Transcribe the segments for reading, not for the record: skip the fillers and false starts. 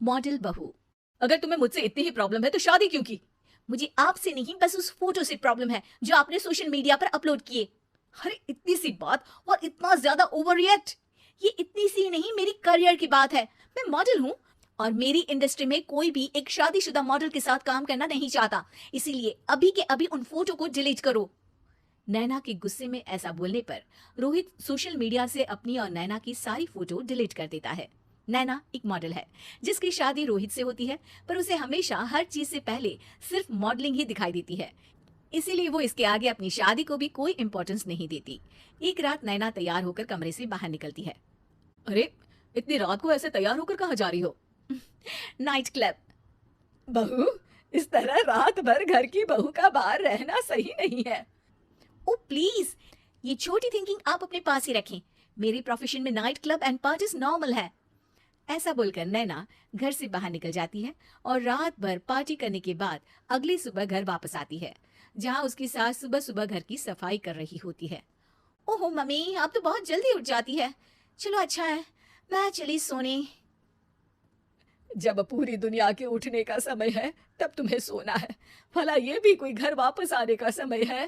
Model बहू। अगर तुम्हें मुझसे इतनी ही प्रॉब्लम है तो शादी क्यों की? मुझे आपसे नहीं, बस उस फोटो से प्रॉब्लम है जो आपने सोशल मीडिया पर अपलोड किए। अरे इतनी सी बात और इतना ज्यादा ओवर रिएक्ट। ये इतनी सी नहीं, मेरी करियर की बात है। मैं मॉडल हूँ और मेरी इंडस्ट्री में कोई भी एक शादीशुदा मॉडल के साथ काम करना नहीं चाहता। इसीलिए अभी के अभी उन फोटो को डिलीट करो। नैना के गुस्से में ऐसा बोलने पर रोहित सोशल मीडिया से अपनी और नैना की सारी फोटो डिलीट कर देता है। नैना एक मॉडल है जिसकी शादी रोहित से होती है, पर उसे हमेशा हर चीज से पहले सिर्फ मॉडलिंग ही दिखाई देती है। इसीलिए वो इसके आगे अपनी शादी को भी कोई इंपॉर्टेंस नहीं देती। एक रात नैना तैयार होकर कमरे से बाहर निकलती है। अरे इतनी रात को ऐसे तैयार होकर कहाँ जा रही हो? Night club. बहू, इस तरह रात भर घर की बहू का बाहर रहना सही नहीं है। ओ प्लीज, ये छोटी थिंकिंग आप अपने पास ही रखें। मेरी प्रोफेशन में night club and parties normal है। ऐसा बोलकर नैना घर से बाहर निकल जाती है और रात भर पार्टी करने के बाद अगली सुबह घर वापस आती है, जहां उसकी सास सुबह सुबह घर की सफाई कर रही होती है। ओहो मम्मी, आप तो बहुत जल्दी उठ जाती है। चलो अच्छा है, मैं चली सोने। जब पूरी दुनिया के उठने का समय है तब तुम्हें सोना है। भला ये भी कोई घर वापस आने का समय है?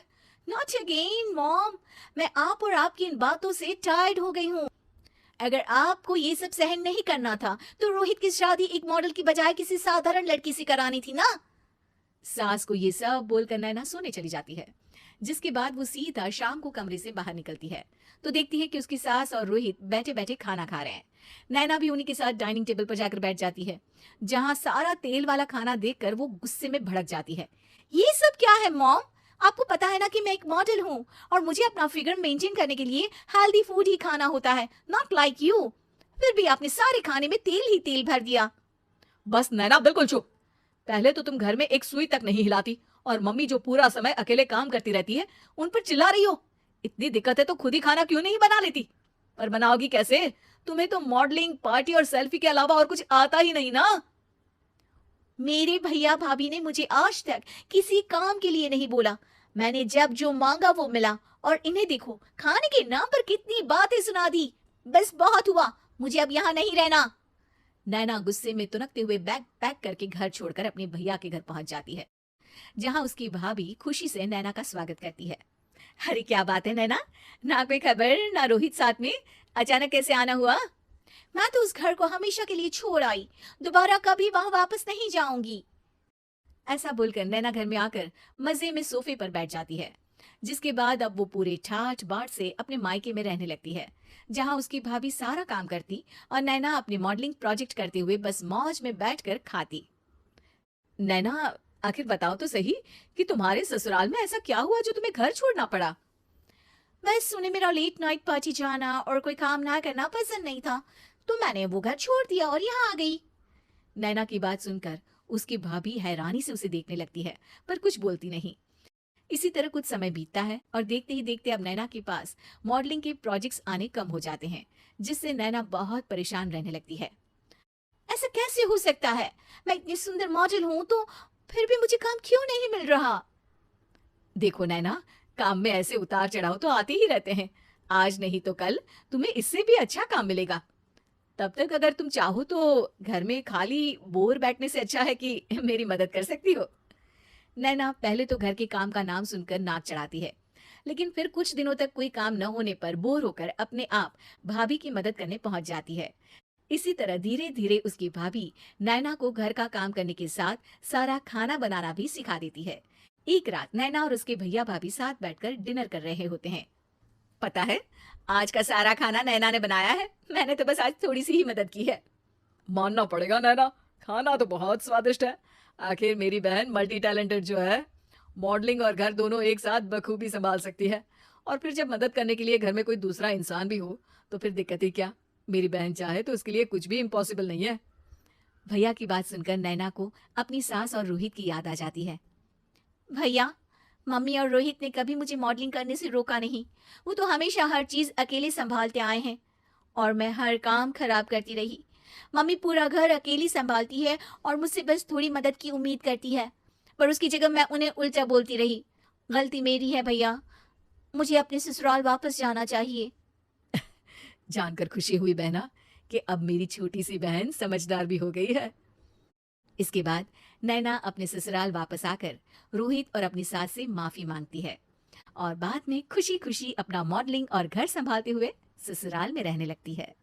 नॉट अगेन मॉम, मैं आप और आपकी इन बातों से टायर्ड हो गई हूँ। अगर आपको ये सब सहन नहीं करना था तो रोहित की शादी एक मॉडल की बजाय किसी साधारण लड़की से करानी थी ना। सास को ये सब बोलकर नैना सोने चली जाती है, जिसके बाद वो सीधा शाम को कमरे से बाहर निकलती है तो देखती है कि उसकी सास और रोहित बैठे बैठे खाना खा रहे हैं। नैना भी उन्हीं के साथ डाइनिंग टेबल पर जाकर बैठ जाती है, जहां सारा तेल वाला खाना देखकर वो गुस्से में भड़क जाती है। ये सब क्या है मॉम? आपको पता है ना कि मैं एक मॉडल हूँ और मुझे अपना फिगर मेंटेन करने के लिए हेल्दी फूड ही खाना होता है, नॉट लाइक यू। फिर भी आपने सारे खाने में तेल ही तेल भर दिया। बस नैना बिल्कुल चुप। पहले तो तुम घर में एक सुई तक नहीं हिलाती और मम्मी जो पूरा समय अकेले काम करती रहती है उन पर चिल्ला रही हो। इतनी दिक्कत है तो खुद ही खाना क्यों नहीं बना लेती? पर बनाओगी कैसे? तुम्हें तो मॉडलिंग, पार्टी और सेल्फी के अलावा और कुछ आता ही नहीं ना। मेरे भैया भाभी ने मुझे आज तक किसी काम के लिए नहीं बोला। मैंने जब जो मांगा वो मिला और इन्हें देखो, खाने के नाम पर कितनी बातें सुना दी। बस बहुत हुआ, मुझे अब यहाँ नहीं रहना। नैना गुस्से में तुनकते हुए बैग पैक करके घर छोड़कर अपने भैया के घर पहुंच जाती है, जहां उसकी भाभी खुशी से नैना का स्वागत करती है। अरे क्या बात है नैना, ना कोई खबर ना रोहित साथ में, अचानक कैसे आना हुआ? मैं तो उस घर को हमेशा के लिए छोड़ आई, दोबारा कभी वहां वापस नहीं जाऊंगी। ऐसा बोलकर नैना घर में आकर मजे में सोफे पर बैठ जाती है, जिसके बाद अब वो पूरे ठाठ बाट से अपने मायके में रहने लगती है, जहां उसकी भाभी सारा काम करती और नैना अपने मॉडलिंग प्रोजेक्ट करते हुए बस मौज में बैठकर खाती। नैना, आखिर बताओ तो सही कि तुम्हारे ससुराल में ऐसा क्या हुआ जो तुम्हें घर छोड़ना पड़ा? बस उन्हें मेरा लेट नाइट पार्टी जाना और कोई काम ना करना पसंद नहीं था, तो मैंने वो घर छोड़ दिया और यहाँ आ गई। नैना की बात सुनकर उसकी भाभी हैरानी से उसे देखने लगती है, पर कुछ बोलती नहीं। इसी तरह कुछ समय बीतता है और देखते ही देखते अब नैना के पास मॉडलिंग के प्रोजेक्ट्स आने कम हो जाते हैं, जिससे नैना बहुत परेशान रहने लगती है। ऐसा कैसे हो सकता है? मैं इतनी सुंदर मॉडल हूँ तो फिर भी मुझे काम क्यों नहीं मिल रहा? देखो नैना, काम में ऐसे उतार चढ़ाव तो आते ही रहते हैं। आज नहीं तो कल तुम्हें इससे भी अच्छा काम मिलेगा। तब तक अगर तुम चाहो तो घर में खाली बोर बैठने से अच्छा है कि मेरी मदद कर सकती हो। नैना पहले तो घर के काम का नाम सुनकर नाक चढ़ाती है, लेकिन फिर कुछ दिनों तक कोई काम न होने पर बोर होकर अपने आप भाभी की मदद करने पहुंच जाती है। इसी तरह धीरे धीरे उसकी भाभी नैना को घर का काम करने के साथ सारा खाना बनाना भी सिखा देती है। एक रात नैना और उसके भैया भाभी साथ बैठकर डिनर कर रहे होते हैं। पता है, आज का सारा खाना नैना ने बनाया है, मैंने तो बस आज थोड़ी सी ही मदद की है। मानना पड़ेगा नैना, खाना तो बहुत स्वादिष्ट है। आखिर मेरी बहन मल्टी टैलेंटेड जो है, मॉडलिंग और घर दोनों एक साथ बखूबी संभाल सकती है। और फिर जब मदद करने के लिए घर में कोई दूसरा इंसान भी हो तो फिर दिक्कत ही क्या? मेरी बहन चाहे तो उसके लिए कुछ भी इम्पॉसिबल नहीं है। भैया की बात सुनकर नैना को अपनी सास और रोहित की याद आ जाती है। भैया, मम्मी और रोहित ने कभी मुझे मॉडलिंग करने से रोका नहीं। वो तो हमेशा हर चीज अकेले संभालते आए हैं और मैं हर काम खराब करती रही। मम्मी पूरा घर अकेली संभालती है और मुझसे बस थोड़ी मदद की उम्मीद करती है, पर उसकी जगह मैं उन्हें उल्टा बोलती रही। गलती मेरी है भैया, मुझे अपने ससुराल वापस जाना चाहिए। जानकर खुशी हुई बहना कि अब मेरी छोटी सी बहन समझदार भी हो गई है। इसके बाद नैना अपने ससुराल वापस आकर रोहित और अपनी सास से माफी मांगती है और बाद में खुशी खुशी अपना मॉडलिंग और घर संभालते हुए ससुराल में रहने लगती है।